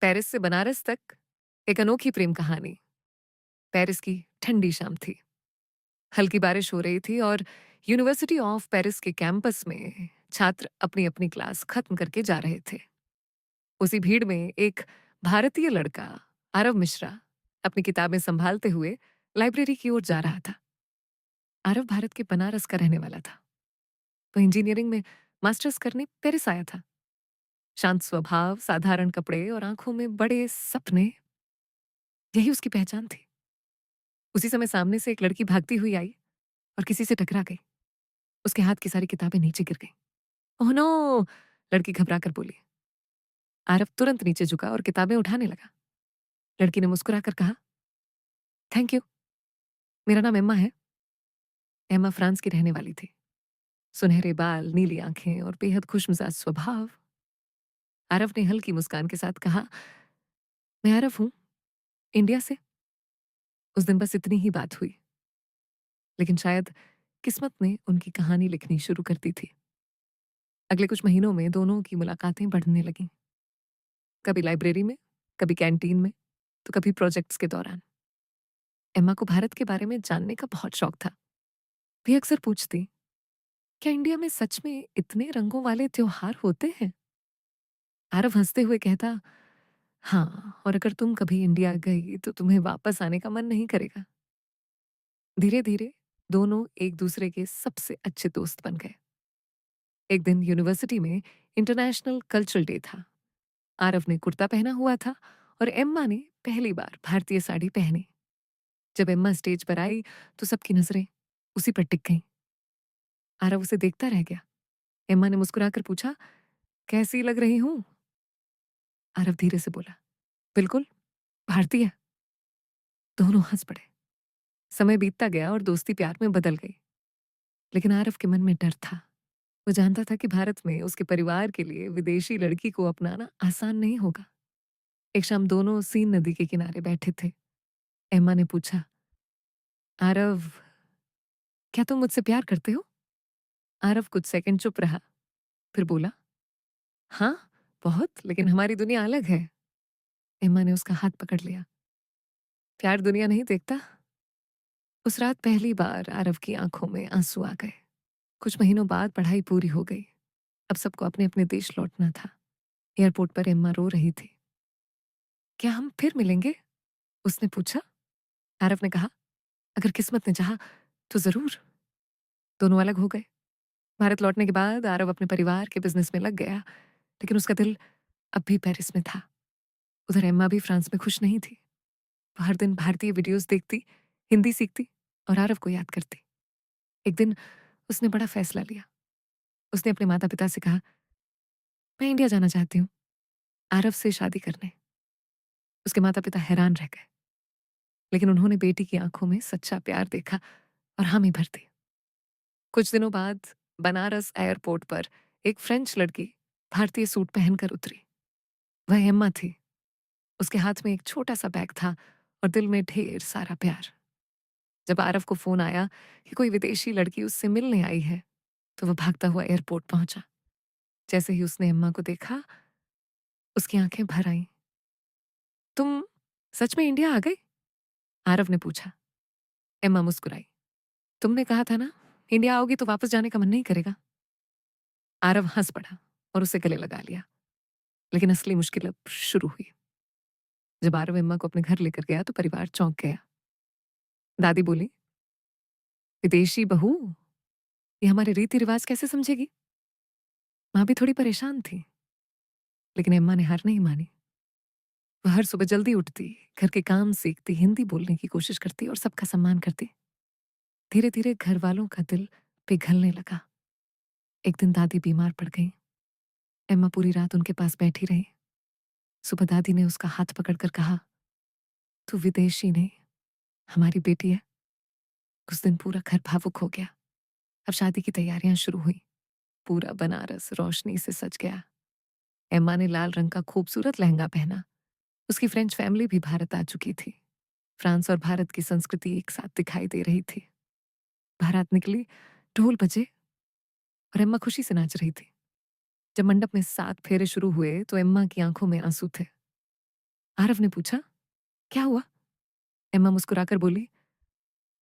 Paris से बनारस तक एक अनोखी प्रेम कहानी। पेरिस की ठंडी शाम थी। हल्की बारिश हो रही थी और यूनिवर्सिटी ऑफ पेरिस के कैंपस में छात्र अपनी अपनी क्लास खत्म करके जा रहे थे। उसी भीड़ में एक भारतीय लड़का, आरव मिश्रा, अपनी किताबें संभालते हुए लाइब्रेरी की ओर जा रहा था। आरव भारत के बनारस का रहने वाला था। वो इंजीनियरिंग में मास्टर्स करने पेरिस आया था। शांत स्वभाव, साधारण कपड़े और आंखों में बड़े सपने, यही उसकी पहचान थी। उसी समय सामने से एक लड़की भागती हुई आई और किसी से टकरा गई। उसके हाथ की सारी किताबें नीचे गिर गईं। Oh no! लड़की घबरा कर बोली। आरव तुरंत नीचे झुका और किताबें उठाने लगा। लड़की ने मुस्कुराकर कहा, थैंक यू। मेरा नाम एम्मा है। एम्मा फ्रांस की रहने वाली थी। सुनहरे बाल, नीली आंखें और बेहद खुशमिजाज स्वभाव। आरव ने हल्की मुस्कान के साथ कहा, मैं आरव हूं, इंडिया से। उस दिन बस इतनी ही बात हुई, लेकिन शायद किस्मत ने उनकी कहानी लिखनी शुरू कर दी थी। अगले कुछ महीनों में दोनों की मुलाकातें बढ़ने लगीं। कभी लाइब्रेरी में, कभी कैंटीन में, तो कभी प्रोजेक्ट्स के दौरान। एम्मा को भारत के बारे में जानने का बहुत शौक था। वे अक्सर पूछती, क्या इंडिया में सच में इतने रंगों वाले त्योहार होते हैं? आरव हंसते हुए कहता, हाँ, और अगर तुम कभी इंडिया गई तो तुम्हें वापस आने का मन नहीं करेगा। धीरे धीरे दोनों एक दूसरे के सबसे अच्छे दोस्त बन गए। एक दिन यूनिवर्सिटी में इंटरनेशनल कल्चरल डे था। आरव ने कुर्ता पहना हुआ था और एम्मा ने पहली बार भारतीय साड़ी पहनी। जब एम्मा स्टेज पर आई तो सबकी नजरें उसी पर टिक गईं। आरव उसे देखता रह गया। एम्मा ने मुस्कुराकर पूछा, कैसी लग रही हूं? आरव धीरे से बोला, बिल्कुल भारतीय। दोनों हंस पड़े। समय बीतता गया और दोस्ती प्यार में बदल गई। लेकिन आरव के मन में डर था। वो जानता था कि भारत में उसके परिवार के लिए विदेशी लड़की को अपनाना आसान नहीं होगा। एक शाम दोनों सीन नदी के किनारे बैठे थे। एम्मा ने पूछा, आरव, क्या तुम मुझसे प्यार करते हो? आरव कुछ सेकंड चुप रहा, फिर बोला, हाँ, बहुत, लेकिन हमारी दुनिया अलग है। एम्मा ने उसका हाथ पकड़ लिया। प्यार दुनिया नहीं देखता। उस रात पहली बार आरव की आंखों में आंसू आ गए। कुछ महीनों बाद पढ़ाई पूरी हो गई। अब सबको अपने अपने देश लौटना था। एयरपोर्ट पर एम्मा रो रही थी। क्या हम फिर मिलेंगे? उसने पूछा। आरव ने कहा, अगर किस्मत ने चाहा तो जरूर। दोनों अलग हो गए। भारत लौटने के बाद आरव अपने परिवार के बिजनेस में लग गया, लेकिन उसका दिल अब भी पेरिस में था। उधर एम्मा भी फ्रांस में खुश नहीं थी। वो हर दिन भारतीय वीडियोस देखती, हिंदी सीखती और आरव को याद करती। एक दिन उसने बड़ा फैसला लिया। उसने अपने माता पिता से कहा, मैं इंडिया जाना चाहती हूँ, आरव से शादी करने। उसके माता पिता हैरान रह गए, लेकिन उन्होंने बेटी की आंखों में सच्चा प्यार देखा और हामी भर दी। कुछ दिनों बाद बनारस एयरपोर्ट पर एक फ्रेंच लड़की भारतीय सूट पहनकर उतरी। वह एम्मा थी। उसके हाथ में एक छोटा सा बैग था और दिल में ढेर सारा प्यार। जब आरव को फोन आया कि कोई विदेशी लड़की उससे मिलने आई है, तो वह भागता हुआ एयरपोर्ट पहुंचा। जैसे ही उसने एम्मा को देखा, उसकी आंखें भर आईं। तुम सच में इंडिया आ गई? आरव ने पूछा। एम्मा मुस्कुराई। तुमने कहा था ना, इंडिया आओगी तो वापस जाने का मन नहीं करेगा। आरव हंस पड़ा और उसे गले लगा लिया। लेकिन असली मुश्किल अब शुरू हुई। जब आरव एम्मा को अपने घर लेकर गया तो परिवार चौंक गया। दादी बोली, विदेशी बहू, ये हमारे रीति रिवाज कैसे समझेगी? माँ भी थोड़ी परेशान थी, लेकिन एम्मा ने हार नहीं मानी। वह हर सुबह जल्दी उठती, घर के काम सीखती, हिंदी बोलने की कोशिश करती और सबका सम्मान करती। धीरे धीरे घर वालों का दिल पिघलने लगा। एक दिन दादी बीमार पड़ गई। एम्मा पूरी रात उनके पास बैठी रही। सुबह दादी ने उसका हाथ पकड़कर कहा, तू विदेशी नहीं, हमारी बेटी है। उस दिन पूरा घर भावुक हो गया। अब शादी की तैयारियां शुरू हुई। पूरा बनारस रोशनी से सज गया। एम्मा ने लाल रंग का खूबसूरत लहंगा पहना। उसकी फ्रेंच फैमिली भी भारत आ चुकी थी। फ्रांस और भारत की संस्कृति एक साथ दिखाई दे रही थी। बारात निकली, ढोल बजे और एम्मा खुशी से नाच रही थी। जब मंडप में 7 फेरे शुरू हुए तो एम्मा की आंखों में आंसू थे। आरव ने पूछा, क्या हुआ? एम्मा मुस्कुराकर बोली,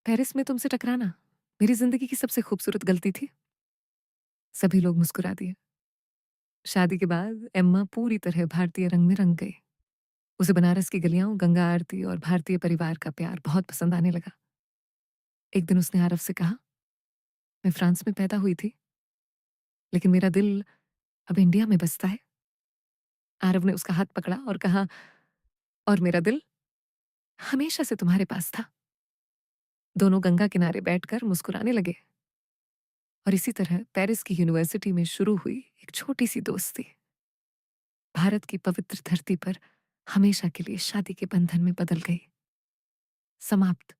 पेरिस में तुमसे टकराना मेरी जिंदगी की सबसे खूबसूरत गलती थी। सभी लोग मुस्कुरा दिए। शादी के बाद एम्मा पूरी तरह भारतीय रंग में रंग गई। उसे बनारस की गलियां, गंगा आरती और भारतीय परिवार का प्यार बहुत पसंद आने लगा। एक दिन उसने आरव से कहा, मैं फ्रांस में पैदा हुई थी, लेकिन मेरा दिल अब इंडिया में बसता है। आरव ने उसका हाथ पकड़ा और कहा, और मेरा दिल हमेशा से तुम्हारे पास था। दोनों गंगा किनारे बैठकर मुस्कुराने लगे। और इसी तरह पेरिस की यूनिवर्सिटी में शुरू हुई एक छोटी सी दोस्ती भारत की पवित्र धरती पर हमेशा के लिए शादी के बंधन में बदल गई। समाप्त।